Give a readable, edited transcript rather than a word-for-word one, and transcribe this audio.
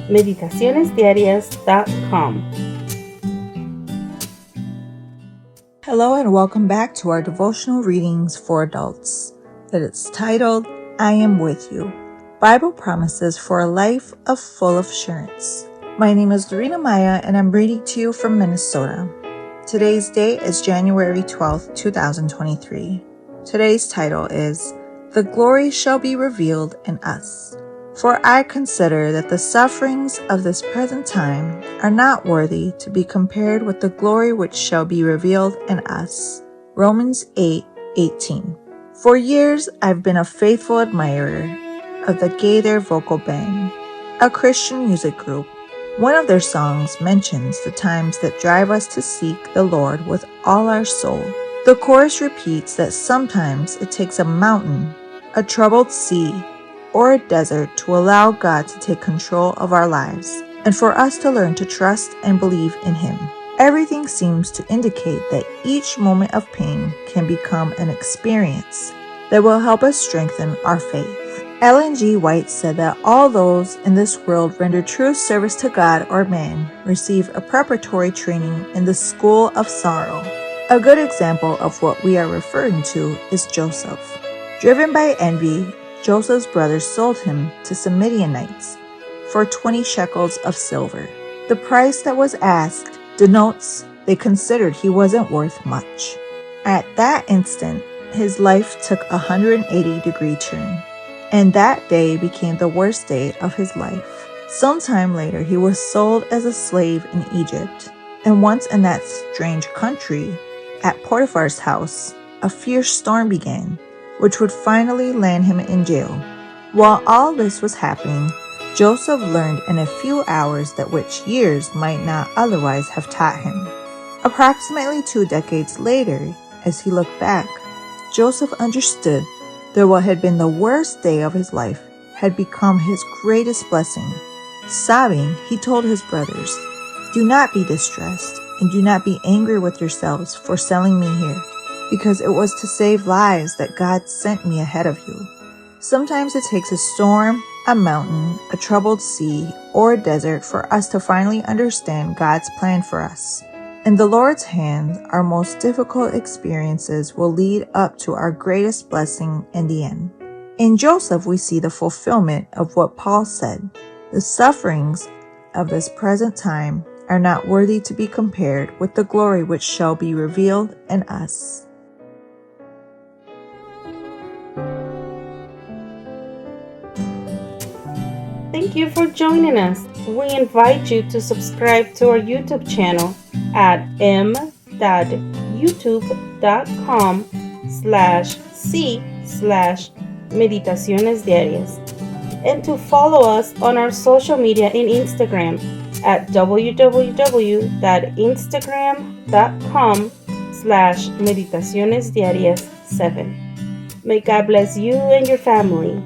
meditacionesdiarias.com. Hello and welcome back to our devotional readings for adults. It is titled, I Am With You, Bible Promises for a Life of Full Assurance. My name is Lorena Maya and I'm reading to you from Minnesota. Today's date is January 12th, 2023. Today's title is, The Glory Shall Be Revealed in Us. For I consider that the sufferings of this present time are not worthy to be compared with the glory which shall be revealed in us. Romans 8:18. For years I've been a faithful admirer of the Gaither Vocal Band, a Christian music group. One of their songs mentions the times that drive us to seek the Lord with all our soul. The chorus repeats that sometimes it takes a mountain, a troubled sea, or a desert to allow God to take control of our lives, and for us to learn to trust and believe in Him. Everything seems to indicate that each moment of pain can become an experience that will help us strengthen our faith. Ellen G. White said that all those in this world render true service to God or man receive a preparatory training in the school of sorrow. A good example of what we are referring to is Joseph. Driven by envy, Joseph's brothers sold him to some Midianites for 20 shekels of silver. The price that was asked denotes they considered he wasn't worth much. At that instant, his life took a 180-degree turn, and that day became the worst day of his life. Sometime later, he was sold as a slave in Egypt, and once in that strange country, at Potiphar's house, a fierce storm began, which would finally land him in jail. While all this was happening, Joseph learned in a few hours that which years might not otherwise have taught him. Approximately 2 decades later, as he looked back, Joseph understood that what had been the worst day of his life had become his greatest blessing. Sobbing, he told his brothers, "Do not be distressed, and do not be angry with yourselves for selling me here, because it was to save lives that God sent me ahead of you." Sometimes it takes a storm, a mountain, a troubled sea, or a desert for us to finally understand God's plan for us. In the Lord's hand, our most difficult experiences will lead up to our greatest blessing in the end. In Joseph, we see the fulfillment of what Paul said. The sufferings of this present time are not worthy to be compared with the glory which shall be revealed in us. Thank you for joining us. We invite you to subscribe to our YouTube channel at m.youtube.com/c/Meditaciones Diarias and to follow us on our social media in Instagram at www.instagram.com/meditacionesdiarias7. May God bless you and your family.